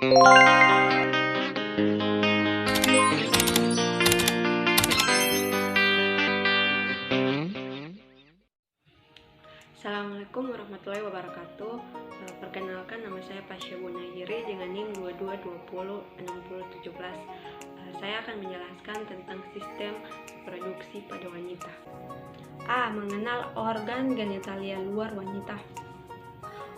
Assalamualaikum warahmatullahi wabarakatuh. Perkenalkan, nama saya Pasha Bunayiri dengan NIM 22206017. Saya akan menjelaskan tentang sistem reproduksi pada wanita. A. Mengenal organ genitalia luar wanita.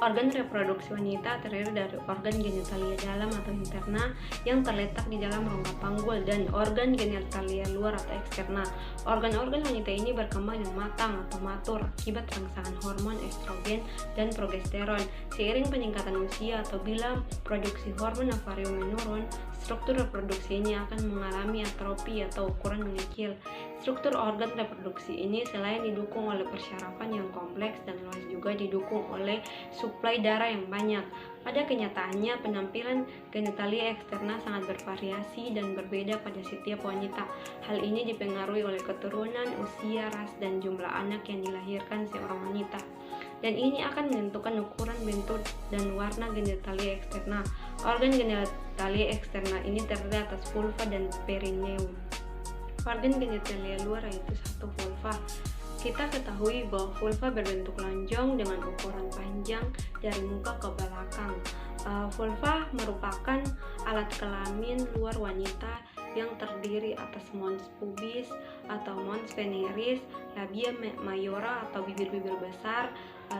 Organ reproduksi wanita terdiri dari organ genitalia dalam atau interna yang terletak di dalam rongga panggul dan organ genitalia luar atau eksterna. Organ-organ wanita ini berkembang yang matang atau matur akibat rangsangan hormon estrogen dan progesteron. Seiring peningkatan usia atau bila produksi hormon ovarium menurun, struktur reproduksi ini akan mengalami atrofi atau ukuran mengecil. Struktur organ reproduksi ini selain didukung oleh persyarafan yang kompleks dan luas juga didukung oleh suplai darah yang banyak. Pada kenyataannya, penampilan genitalia eksterna sangat bervariasi dan berbeda pada setiap wanita. Hal ini dipengaruhi oleh keturunan, usia, ras, dan jumlah anak yang dilahirkan seorang wanita. Dan ini akan menentukan ukuran, bentuk, dan warna genitalia eksterna. Organ genitalia eksterna ini terdiri atas vulva dan perineum. Organ genitalia luar yaitu satu vulva. Kita ketahui bahwa vulva berbentuk lonjong dengan ukuran panjang dari muka ke belakang. Vulva merupakan alat kelamin luar wanita yang terdiri atas mons pubis atau mons veneris, labia majora atau bibir-bibir besar,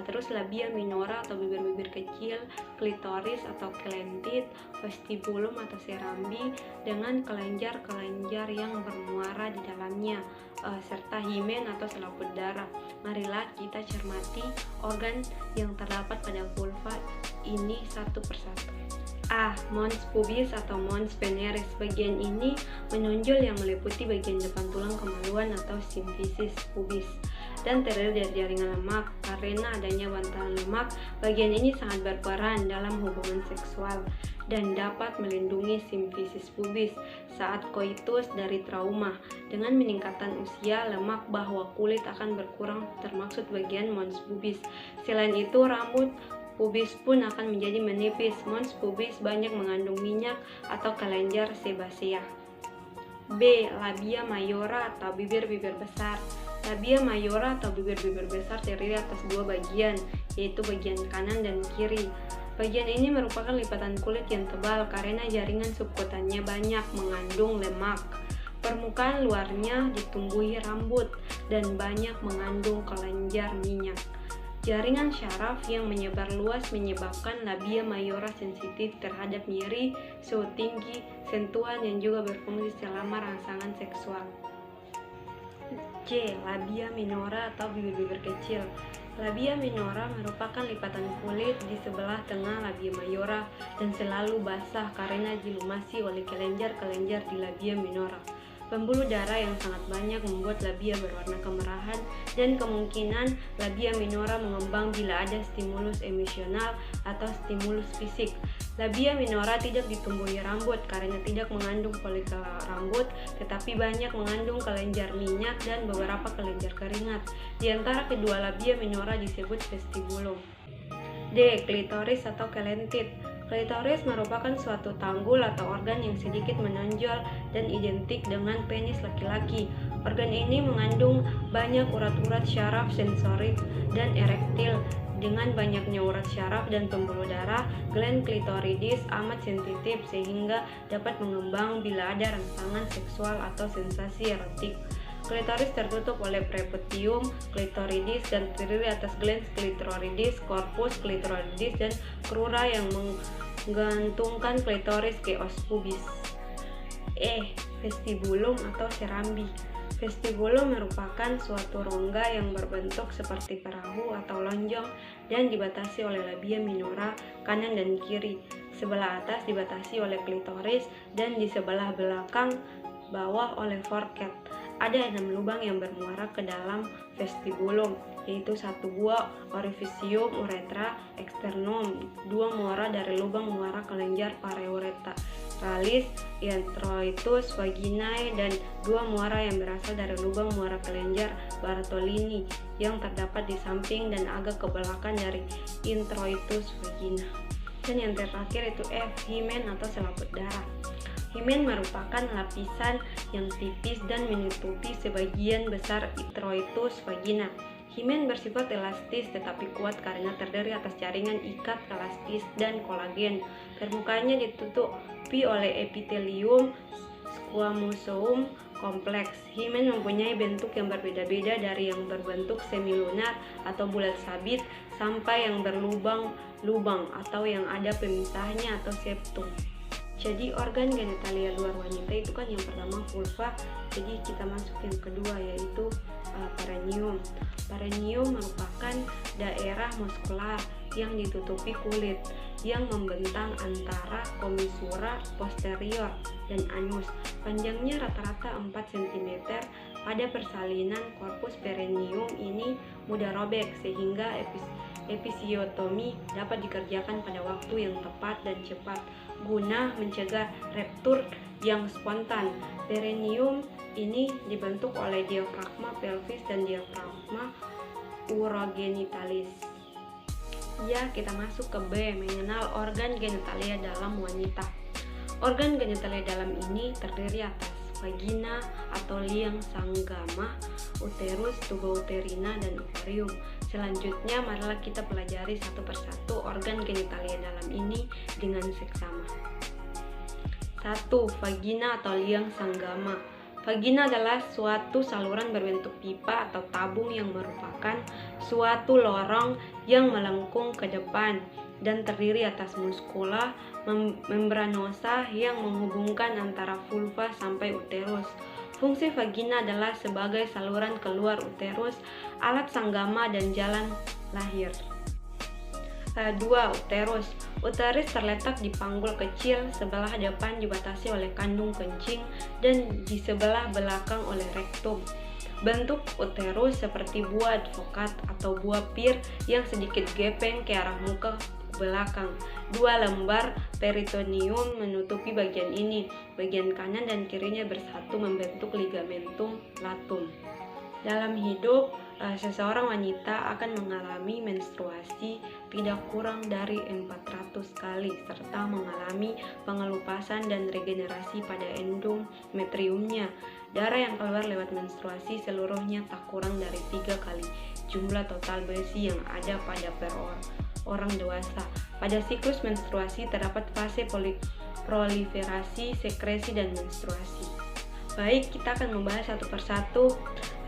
terus labia minora atau bibir-bibir kecil, klitoris atau kelentit, vestibulum atau serambi dengan kelenjar-kelenjar yang bermuara di dalamnya, serta himen atau selaput darah. Marilah kita cermati organ yang terdapat pada vulva ini satu persatu. A. Mons pubis atau mons veneris. Bagian ini menonjol yang meliputi bagian depan tulang kemaluan atau simfisis pubis dan terdiri dari jaringan lemak. Karena adanya bantalan lemak, bagian ini sangat berperan dalam hubungan seksual dan dapat melindungi simfisis pubis saat koitus dari trauma. Dengan meningkatan usia, lemak bawah kulit akan berkurang termasuk bagian mons pubis. Selain itu, rambut pubis pun akan menjadi menipis. Mons pubis banyak mengandung minyak atau kelenjar sebasea. B. Labia majora atau bibir-bibir besar. Labia majora atau bibir-bibir besar terdiri atas dua bagian, yaitu bagian kanan dan kiri. Bagian ini merupakan lipatan kulit yang tebal karena jaringan subkutannya banyak mengandung lemak. Permukaan luarnya ditumbuhi rambut dan banyak mengandung kelenjar minyak. Jaringan syaraf yang menyebar luas menyebabkan labia majora sensitif terhadap nyeri, suhu tinggi, sentuhan yang juga berfungsi selama rangsangan seksual. C. Labia minora atau bibir-bibir kecil. Labia minora merupakan lipatan kulit di sebelah tengah labia majora dan selalu basah karena dilumasi oleh kelenjar-kelenjar di labia minora. Pembuluh darah yang sangat banyak membuat labia berwarna kemerahan dan kemungkinan labia minora mengembang bila ada stimulus emosional atau stimulus fisik. Labia minora tidak ditumbuhi rambut karena tidak mengandung folikel rambut, tetapi banyak mengandung kelenjar minyak dan beberapa kelenjar keringat. Di antara kedua labia minora disebut vestibulum. D. Klitoris atau kelentit. Klitoris merupakan suatu tanggul atau organ yang sedikit menonjol dan identik dengan penis laki-laki. Organ ini mengandung banyak urat-urat syaraf sensorik dan erektil. Dengan banyaknya urat syaraf dan pembuluh darah, gland klitoridis amat sensitif sehingga dapat mengembang bila ada rangsangan seksual atau sensasi erotik. Klitoris tertutup oleh prepucium klitoridis dan terdiri atas glans klitoridis, corpus klitoridis, dan crura yang menggantungkan klitoris ke os pubis. E. Vestibulum atau serambi. Vestibulum merupakan suatu rongga yang berbentuk seperti perahu atau lonjong dan dibatasi oleh labia minora kanan dan kiri. Sebelah atas dibatasi oleh klitoris dan di sebelah belakang bawah oleh forket. Ada 6 lubang yang bermuara ke dalam vestibulum, yaitu 1 buah orificium uretra externum, 2 muara dari lubang muara kelenjar pareureteralis introitus vaginae, dan 2 muara yang berasal dari lubang muara kelenjar Bartolini yang terdapat di samping dan agak ke belakang dari introitus vagina. Dan yang terakhir itu F, himen atau selaput darah. Himen merupakan lapisan yang tipis dan menutupi sebagian besar introitus vagina. Himen bersifat elastis tetapi kuat karena terdiri atas jaringan ikat elastis dan kolagen. Permukaannya ditutupi oleh epitelium squamosum kompleks. Himen mempunyai bentuk yang berbeda-beda dari yang berbentuk semilunar atau bulat sabit sampai yang berlubang-lubang atau yang ada pemisahnya atau septum. Jadi organ genitalia luar wanita itu kan yang pertama vulva, jadi kita masuk yang kedua yaitu perineum. Perineum merupakan daerah muskular yang ditutupi kulit yang membentang antara komisura posterior dan anus. Panjangnya rata-rata 4 cm. Pada persalinan korpus perineum ini mudah robek sehingga episiotomi dapat dikerjakan pada waktu yang tepat dan cepat guna mencegah ruptur yang spontan. Perineum ini dibentuk oleh diafragma pelvis dan diafragma urogenitalis. Ya, kita masuk ke B, mengenal organ genitalia dalam wanita. Organ genitalia dalam ini terdiri atas vagina atau liang sanggama, uterus, tuba uterina, dan ovarium. Selanjutnya, marilah kita pelajari satu persatu organ genitalia dalam ini dengan seksama. 1. Vagina atau liang sanggama. Vagina adalah suatu saluran berbentuk pipa atau tabung yang merupakan suatu lorong yang melengkung ke depan dan terdiri atas muskula membranosa yang menghubungkan antara vulva sampai uterus. Fungsi vagina adalah sebagai saluran keluar uterus, alat sanggama, dan jalan lahir. 2. Uterus. Uterus terletak di panggul kecil, sebelah depan dibatasi oleh kandung kencing dan di sebelah belakang oleh rektum. Bentuk uterus seperti buah advokat atau buah pir yang sedikit gepeng ke arah muka belakang. 2 lembar peritoneum menutupi bagian ini. Bagian kanan dan kirinya bersatu membentuk ligamentum latum. Dalam hidup, seseorang wanita akan mengalami menstruasi tidak kurang dari 400 kali serta mengalami pengelupasan dan regenerasi pada endometriumnya. Darah yang keluar lewat menstruasi seluruhnya tak kurang dari 3 kali jumlah total besi yang ada pada orang dewasa. Pada siklus menstruasi terdapat fase proliferasi, sekresi, dan menstruasi. Baik, kita akan membahas satu persatu,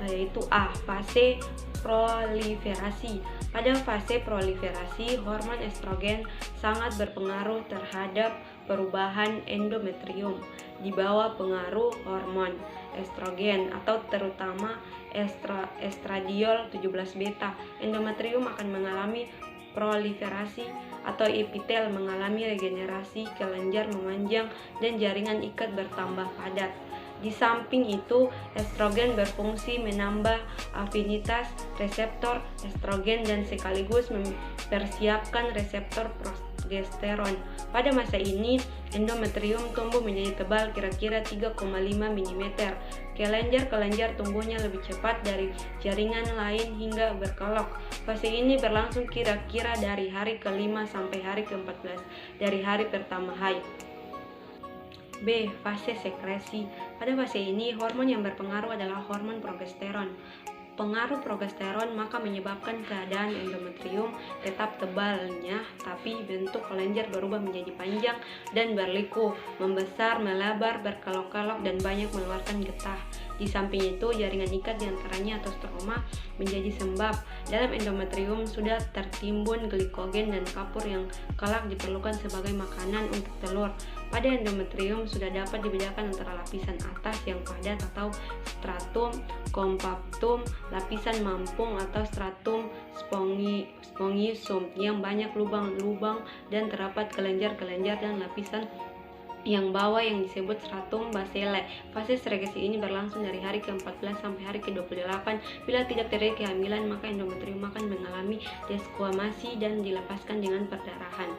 yaitu A. Fase proliferasi. Pada fase proliferasi, hormon estrogen sangat berpengaruh terhadap perubahan endometrium. Di bawah pengaruh hormon estrogen atau terutama estradiol 17 beta, endometrium akan mengalami proliferasi atau epitel mengalami regenerasi, kelenjar memanjang, dan jaringan ikat bertambah padat. Di samping itu, estrogen berfungsi menambah afinitas reseptor estrogen dan sekaligus mempersiapkan reseptor progesteron. Pada masa ini, endometrium tumbuh menjadi tebal kira-kira 3,5 mm. Kelenjar-kelenjar tumbuhnya lebih cepat dari jaringan lain hingga berkelok. Fase ini berlangsung kira-kira dari hari ke-5 sampai hari ke-14 dari hari pertama haid. B. Fase sekresi. Pada fase ini, hormon yang berpengaruh adalah hormon progesteron. Pengaruh progesteron maka menyebabkan keadaan endometrium tetap tebalnya, tapi bentuk kelenjar berubah menjadi panjang dan berliku, membesar, melebar, berkelok-kelok, dan banyak mengeluarkan getah. Di samping itu, jaringan ikat diantaranya atau stroma menjadi sembab. Dalam endometrium sudah tertimbun glikogen dan kapur yang kelak diperlukan sebagai makanan untuk telur. Pada endometrium sudah dapat dibedakan antara lapisan atas yang padat atau stratum compactum, lapisan mampung atau stratum spongiosum yang banyak lubang-lubang dan terdapat kelenjar-kelenjar, dan lapisan yang bawah yang disebut stratum basellae. Fase sekresi ini berlangsung dari hari ke-14 sampai hari ke-28. Bila tidak terjadi kehamilan, maka endometrium akan mengalami desquamasi dan dilepaskan dengan perdarahan.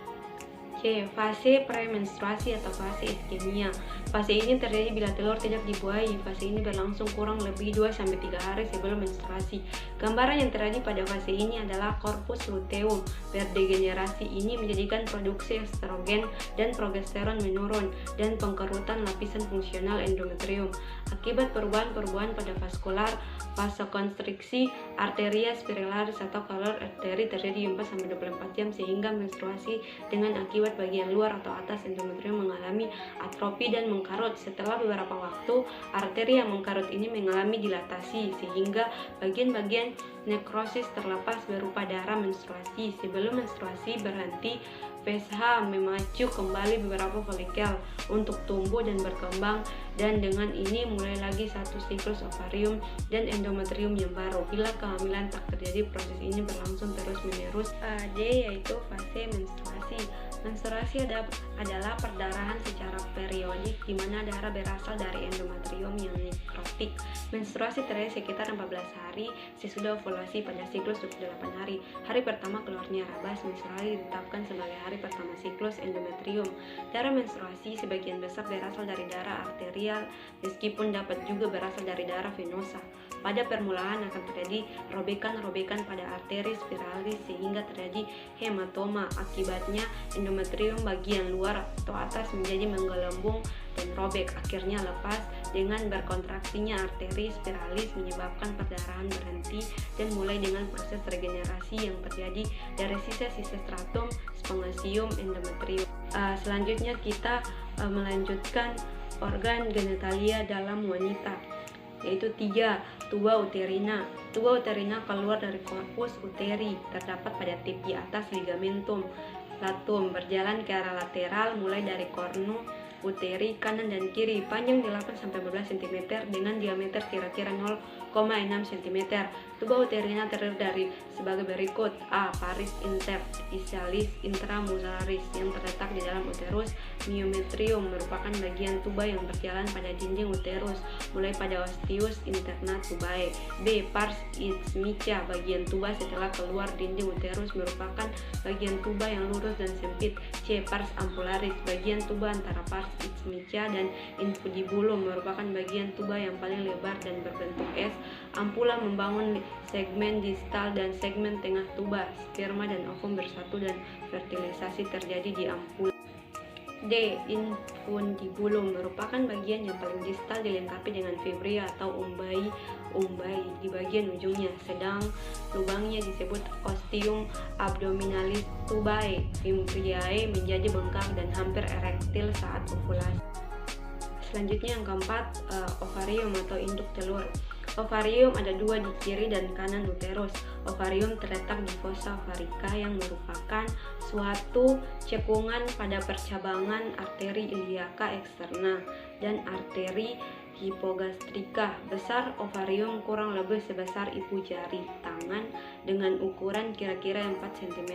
C. C. Fase premenstruasi atau fase iskemia. Fase ini terjadi bila telur tidak dibuahi. Fase ini berlangsung kurang lebih 2-3 hari sebelum menstruasi. Gambaran yang terjadi pada fase ini adalah corpus luteum berdegenerasi. Ini menjadikan produksi estrogen dan progesteron menurun dan pengkerutan lapisan fungsional endometrium. Akibat perubahan-perubahan pada vaskular, vasokonstriksi, arteria spiralis atau kalor arteri terjadi 4-24 jam sehingga menstruasi dengan akibat bagian luar atau atas endometrium mengalami atrofi dan mengkarut. Setelah beberapa waktu, arteri yang mengkarut ini mengalami dilatasi sehingga bagian-bagian nekrosis terlepas berupa darah menstruasi. Sebelum menstruasi berhenti, FSH memacu kembali beberapa folikel untuk tumbuh dan berkembang, dan dengan ini mulai lagi satu siklus ovarium dan endometrium yang baru. Bila kehamilan tak terjadi, proses ini berlangsung terus-menerus. D yaitu fase menstruasi. Menstruasi adalah perdarahan secara periodik di mana darah berasal dari endometrium yang nekrotik. Menstruasi terjadi sekitar 14 hari sesudah ovulasi pada siklus 28 hari. Hari pertama keluarnya rabas menstruasi ditetapkan sebagai hari pertama siklus endometrium. Darah menstruasi sebagian besar berasal dari darah arterial meskipun dapat juga berasal dari darah venosa. Pada permulaan akan terjadi robekan-robekan pada arteri spiralis sehingga terjadi hematoma. Akibatnya endometrium bagian luar atau atas menjadi menggelembung dan robek, akhirnya lepas. Dengan berkontraksinya arteri spiralis menyebabkan perdarahan berhenti dan mulai dengan proses regenerasi yang terjadi dari sisa-sisa stratum spongium endometrium. Selanjutnya kita melanjutkan organ genitalia dalam wanita, yaitu 3. Tuba uterina. Tuba uterina keluar dari korpus uteri, terdapat pada tepi atas ligamentum latum, berjalan ke arah lateral mulai dari kornu uteri kanan dan kiri, panjang 8-12 cm dengan diameter kira-kira 0,6 cm. Tuba uterina terdiri dari sebagai berikut: A. Paris interstitialis intramuscularis yang terletak di dalam uterus. Myometrium merupakan bagian tuba yang berjalan pada dinding uterus mulai pada ostius interna tubae. B. Pars ischemica, bagian tuba setelah keluar dinding uterus merupakan bagian tuba yang lurus dan sempit. C. Pars ampularis, bagian tuba antara pars ischemica dan infundibulum merupakan bagian tuba yang paling lebar dan berbentuk S. Ampula membangun segmen distal dan segmen tengah tuba. Sperma dan ovum bersatu dan fertilisasi terjadi di ampula. D. Infundibulum merupakan bagian yang paling distal dilengkapi dengan fibria atau umbai di bagian ujungnya, sedang lubangnya disebut ostium abdominalis tubae. Fibriae menjadi bengkak dan hampir erektil saat ovulasi. Selanjutnya yang keempat, ovarium atau induk telur. Ovarium ada dua di kiri dan kanan uterus. Ovarium terletak di fossa ovarica yang merupakan suatu cekungan pada percabangan arteri iliaca eksterna dan arteri hipogastrika. Besar ovarium kurang lebih sebesar ibu jari tangan dengan ukuran kira-kira 4 cm,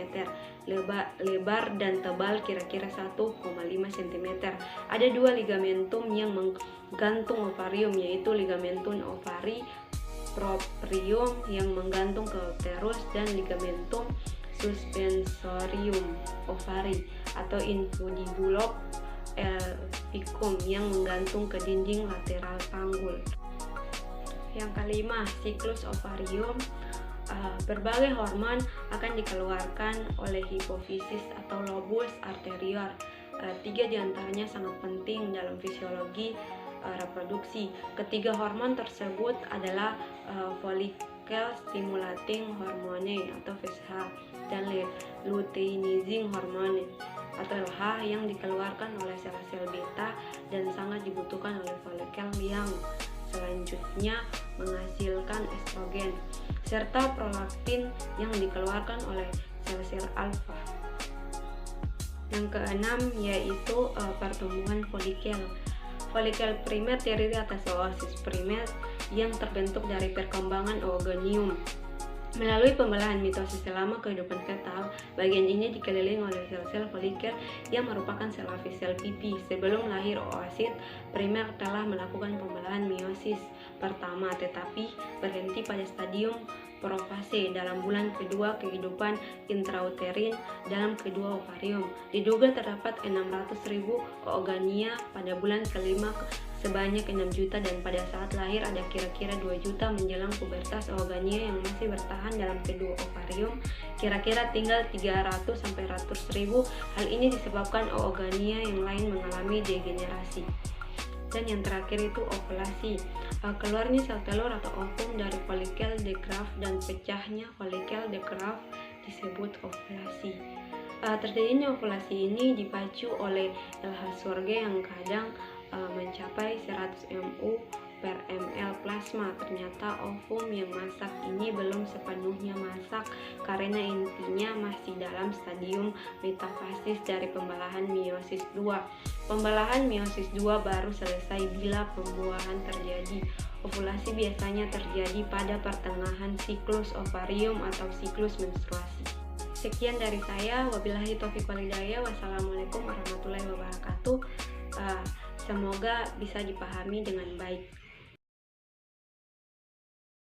lebar dan tebal kira-kira 1,5 cm. Ada dua ligamentum yang menggantung ovarium, yaitu ligamentum ovari proprium yang menggantung ke uterus dan ligamentum suspensorium ovari atau infundibulum elpicum yang menggantung ke dinding lateral panggul. Yang kelima, siklus ovarium. Berbagai hormon akan dikeluarkan oleh hipofisis atau lobus arterior. 3 diantaranya sangat penting dalam fisiologi reproduksi. Ketiga hormon tersebut adalah follicle stimulating hormone atau FSH dan luteinizing hormone atau LH yang dikeluarkan oleh sel-sel beta dan sangat dibutuhkan oleh folikel yang selanjutnya menghasilkan estrogen, serta prolaktin yang dikeluarkan oleh sel-sel alfa. Yang keenam yaitu pertumbuhan folikel. Folikel primer terdiri atas oosis primer yang terbentuk dari perkembangan oogonium. Melalui pembelahan mitosis selama kehidupan fetal, bagian ini dikelilingi oleh sel-sel folikel yang merupakan sel sel pipi. Sebelum lahir oosit primer telah melakukan pembelahan meiosis pertama, tetapi berhenti pada stadium profase dalam bulan kedua kehidupan intrauterin dalam kedua ovarium. Diduga terdapat 600.000 oogonia pada bulan kelima sebanyak 6 juta dan pada saat lahir ada kira-kira 2 juta menjelang pubertas oogonia yang masih bertahan dalam kedua ovarium. Kira-kira tinggal 300-100.000. Hal ini disebabkan oogonia yang lain mengalami degenerasi. Dan yang terakhir itu ovulasi. Keluarnya sel telur atau ovum dari folikel de Graaff dan pecahnya folikel de Graaff disebut ovulasi. Terjadinya ovulasi ini dipacu oleh LH Sorge yang kadang mencapai 100 mU per ml plasma. Ternyata ovum yang masak ini belum sepenuhnya masak karena intinya masih dalam stadium metafasis dari pembelahan meiosis 2. Pembelahan meiosis 2 baru selesai bila pembuahan terjadi. Ovulasi biasanya terjadi pada pertengahan siklus ovarium atau siklus menstruasi. Sekian dari saya, wabillahi taufiq wal hidayah. Wassalamualaikum warahmatullahi wabarakatuh. Semoga bisa dipahami dengan baik.